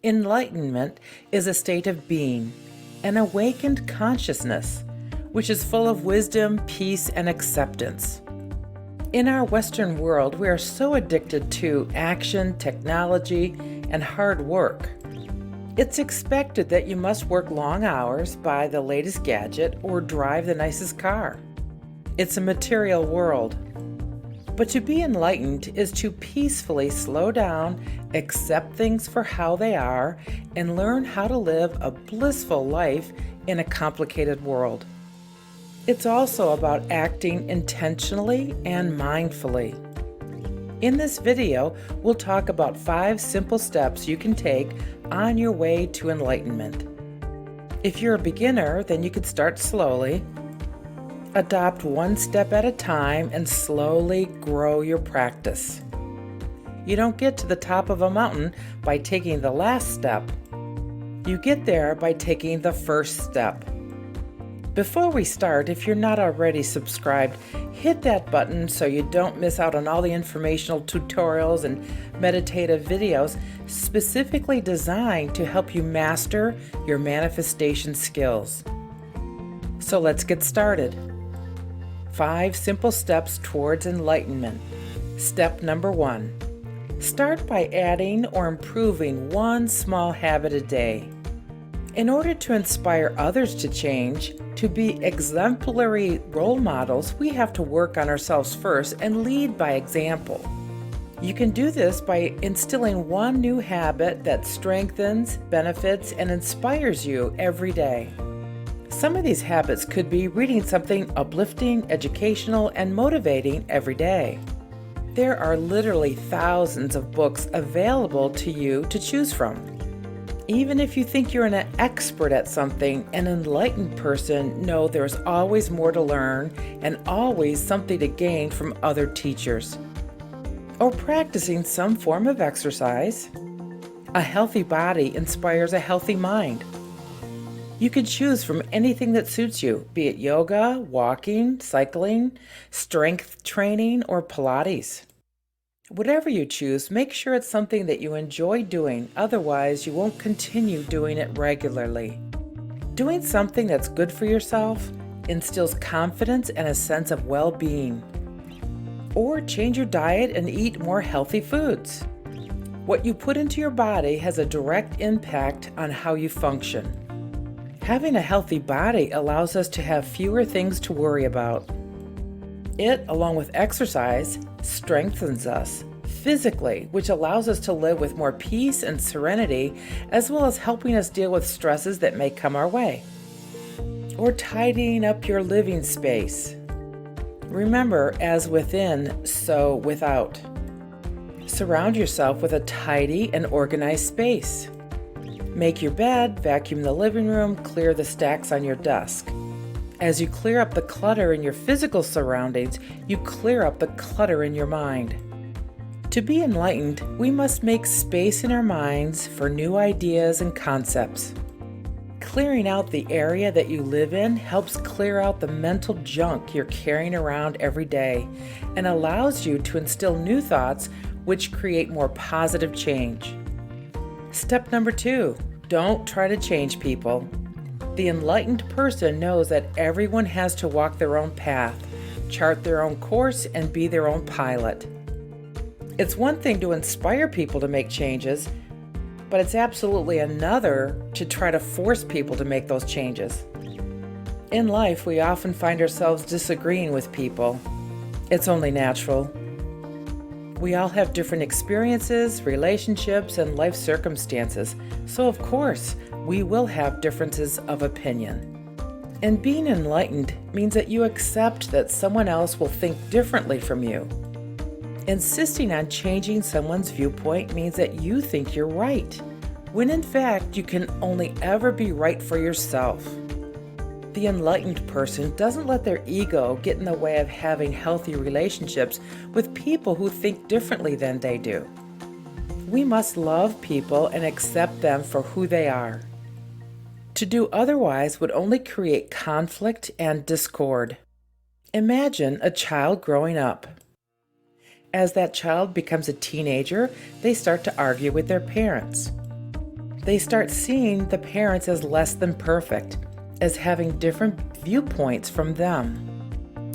Enlightenment is a state of being, an awakened consciousness, which is full of wisdom, peace, and acceptance. In our Western world, we are so addicted to action, technology, and hard work. It's expected that you must work long hours, buy the latest gadget, or drive the nicest car. It's a material world. But to be enlightened is to peacefully slow down, accept things for how they are, and learn how to live a blissful life in a complicated world. It's also about acting intentionally and mindfully. In this video, we'll talk about 5 simple steps you can take on your way to enlightenment. If you're a beginner, then you could start slowly. Adopt one step at a time and slowly grow your practice. You don't get to the top of a mountain by taking the last step. You get there by taking the first step. Before we start, if you're not already subscribed, hit that button so you don't miss out on all the informational tutorials and meditative videos specifically designed to help you master your manifestation skills. So let's get started. 5 simple steps towards enlightenment. Step number 1. Start by adding or improving one small habit a day. In order to inspire others to change, to be exemplary role models, we have to work on ourselves first and lead by example. You can do this by instilling one new habit that strengthens, benefits, and inspires you every day. Some of these habits could be reading something uplifting, educational, and motivating every day. There are literally thousands of books available to you to choose from. Even if you think you're an expert at something, an enlightened person knows there's always more to learn and always something to gain from other teachers. Or practicing some form of exercise. A healthy body inspires a healthy mind. You can choose from anything that suits you, be it yoga, walking, cycling, strength training, or Pilates. Whatever you choose, make sure it's something that you enjoy doing, otherwise you won't continue doing it regularly. Doing something that's good for yourself instills confidence and a sense of well-being. Or change your diet and eat more healthy foods. What you put into your body has a direct impact on how you function. Having a healthy body allows us to have fewer things to worry about. It, along with exercise, strengthens us physically, which allows us to live with more peace and serenity, as well as helping us deal with stresses that may come our way. Or tidying up your living space. Remember, as within, so without. Surround yourself with a tidy and organized space. Make your bed, vacuum the living room, clear the stacks on your desk. As you clear up the clutter in your physical surroundings, you clear up the clutter in your mind. To be enlightened, we must make space in our minds for new ideas and concepts. Clearing out the area that you live in helps clear out the mental junk you're carrying around every day and allows you to instill new thoughts which create more positive change. Step number 2, don't try to change people. The enlightened person knows that everyone has to walk their own path, chart their own course, and be their own pilot. It's one thing to inspire people to make changes, but it's absolutely another to try to force people to make those changes. In life, we often find ourselves disagreeing with people. It's only natural. We all have different experiences, relationships, and life circumstances, so of course, we will have differences of opinion. And being enlightened means that you accept that someone else will think differently from you. Insisting on changing someone's viewpoint means that you think you're right, when in fact you can only ever be right for yourself. The enlightened person doesn't let their ego get in the way of having healthy relationships with people who think differently than they do. We must love people and accept them for who they are. To do otherwise would only create conflict and discord. Imagine a child growing up. As that child becomes a teenager, they start to argue with their parents. They start seeing the parents as less than perfect, as having different viewpoints from them.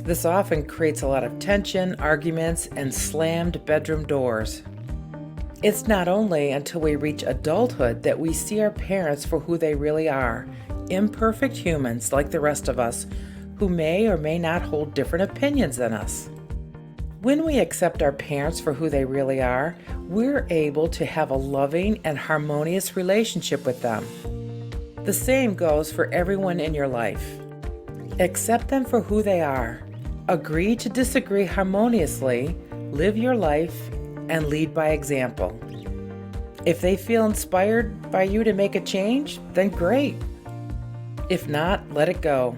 This often creates a lot of tension, arguments, and slammed bedroom doors. It's not only until we reach adulthood that we see our parents for who they really are, imperfect humans like the rest of us, who may or may not hold different opinions than us. When we accept our parents for who they really are, we're able to have a loving and harmonious relationship with them. The same goes for everyone in your life. Accept them for who they are. Agree to disagree harmoniously, live your life, and lead by example. If they feel inspired by you to make a change, then great. If not, let it go.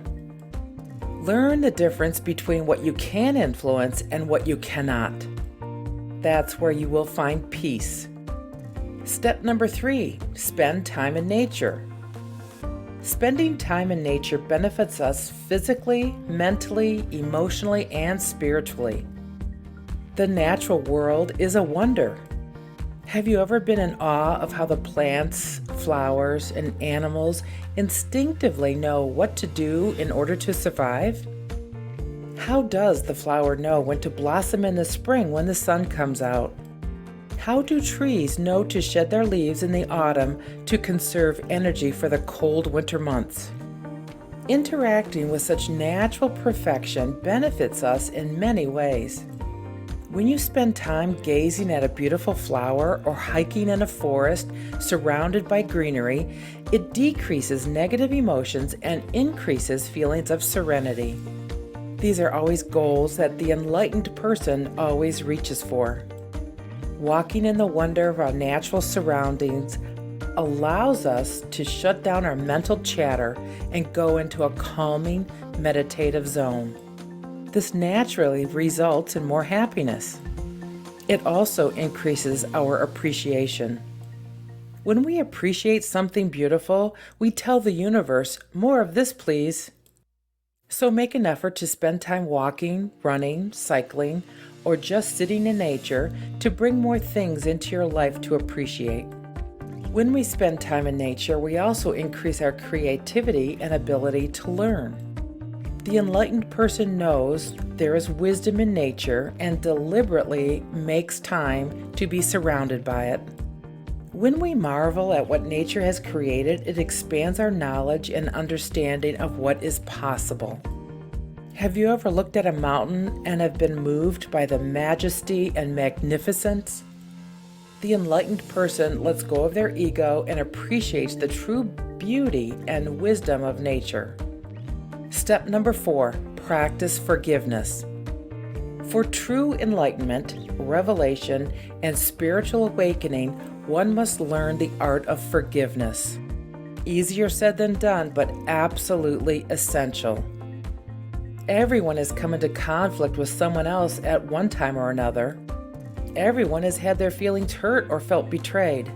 Learn the difference between what you can influence and what you cannot. That's where you will find peace. Step number 3, spend time in nature. Spending time in nature benefits us physically, mentally, emotionally, and spiritually. The natural world is a wonder. Have you ever been in awe of how the plants, flowers, and animals instinctively know what to do in order to survive? How does the flower know when to blossom in the spring when the sun comes out? How do trees know to shed their leaves in the autumn to conserve energy for the cold winter months? Interacting with such natural perfection benefits us in many ways. When you spend time gazing at a beautiful flower or hiking in a forest surrounded by greenery, it decreases negative emotions and increases feelings of serenity. These are always goals that the enlightened person always reaches for. Walking in the wonder of our natural surroundings allows us to shut down our mental chatter and go into a calming, meditative zone. This naturally results in more happiness. It also increases our appreciation. When we appreciate something beautiful, we tell the universe, "More of this, please." So make an effort to spend time walking, running, cycling, or just sitting in nature to bring more things into your life to appreciate. When we spend time in nature, we also increase our creativity and ability to learn. The enlightened person knows there is wisdom in nature and deliberately makes time to be surrounded by it. When we marvel at what nature has created, it expands our knowledge and understanding of what is possible. Have you ever looked at a mountain and have been moved by the majesty and magnificence? The enlightened person lets go of their ego and appreciates the true beauty and wisdom of nature. Step number 4, practice forgiveness. For true enlightenment, revelation, and spiritual awakening, one must learn the art of forgiveness. Easier said than done, but absolutely essential. Everyone has come into conflict with someone else at one time or another. Everyone has had their feelings hurt or felt betrayed.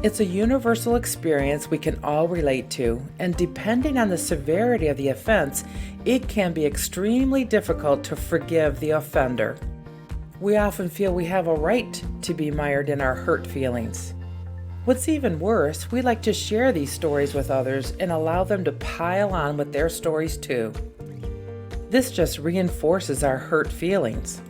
It's a universal experience we can all relate to, and depending on the severity of the offense, it can be extremely difficult to forgive the offender. We often feel we have a right to be mired in our hurt feelings. What's even worse, we like to share these stories with others and allow them to pile on with their stories too. This just reinforces our hurt feelings.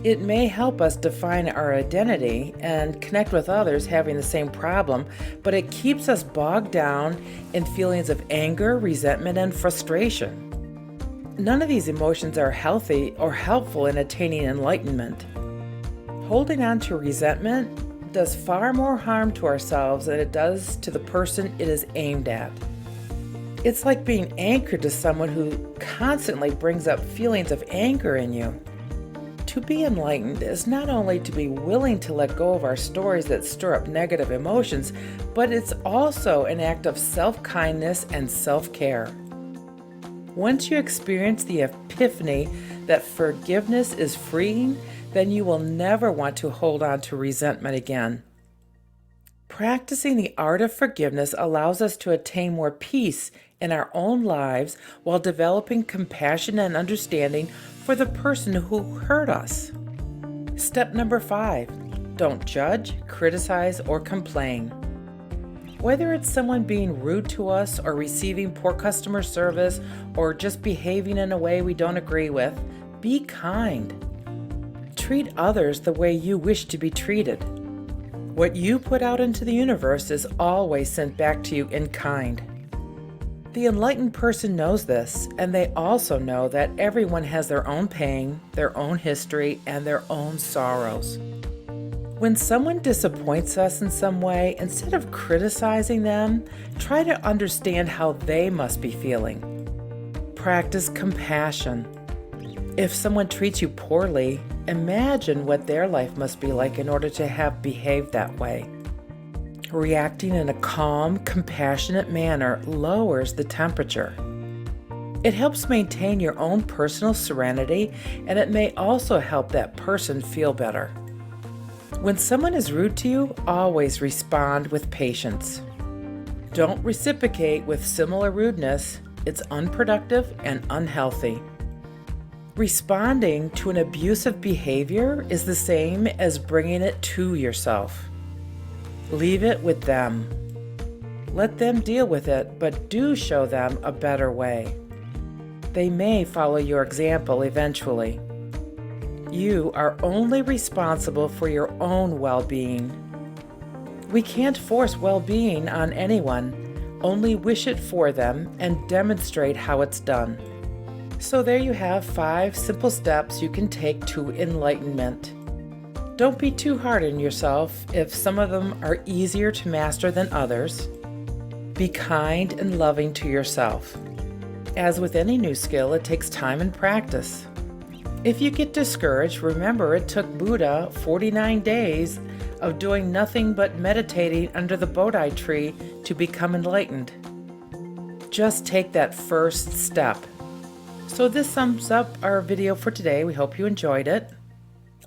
It may help us define our identity and connect with others having the same problem, but it keeps us bogged down in feelings of anger, resentment, and frustration. None of these emotions are healthy or helpful in attaining enlightenment. Holding on to resentment does far more harm to ourselves than it does to the person it is aimed at. It's like being anchored to someone who constantly brings up feelings of anger in you. To be enlightened is not only to be willing to let go of our stories that stir up negative emotions, but it's also an act of self-kindness and self-care. Once you experience the epiphany that forgiveness is freeing, then you will never want to hold on to resentment again. Practicing the art of forgiveness allows us to attain more peace in our own lives while developing compassion and understanding for the person who hurt us. Step number 5, don't judge, criticize, or complain. Whether it's someone being rude to us or receiving poor customer service or just behaving in a way we don't agree with, be kind. Treat others the way you wish to be treated. What you put out into the universe is always sent back to you in kind. The enlightened person knows this, and they also know that everyone has their own pain, their own history, and their own sorrows. When someone disappoints us in some way, instead of criticizing them, try to understand how they must be feeling. Practice compassion. If someone treats you poorly, imagine what their life must be like in order to have behaved that way. Reacting in a calm, compassionate manner lowers the temperature. It helps maintain your own personal serenity, and it may also help that person feel better. When someone is rude to you, always respond with patience. Don't reciprocate with similar rudeness. It's unproductive and unhealthy. Responding to an abusive behavior is the same as bringing it to yourself. Leave it with them. Let them deal with it, but do show them a better way. They may follow your example eventually. You are only responsible for your own well-being. We can't force well-being on anyone, only wish it for them and demonstrate how it's done. So there you have 5 simple steps you can take to enlightenment. Don't be too hard on yourself if some of them are easier to master than others. Be kind and loving to yourself. As with any new skill, it takes time and practice. If you get discouraged, remember it took Buddha 49 days of doing nothing but meditating under the Bodhi tree to become enlightened. Just take that first step. So this sums up our video for today. We hope you enjoyed it.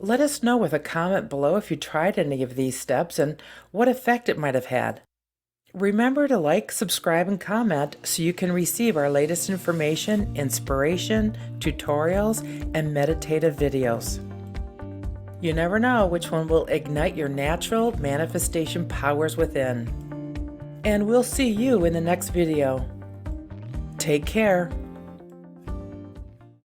Let us know with a comment below if you tried any of these steps and what effect it might have had. Remember to like, subscribe, and comment so you can receive our latest information, inspiration, tutorials, and meditative videos. You never know which one will ignite your natural manifestation powers within. And we'll see you in the next video. Take care.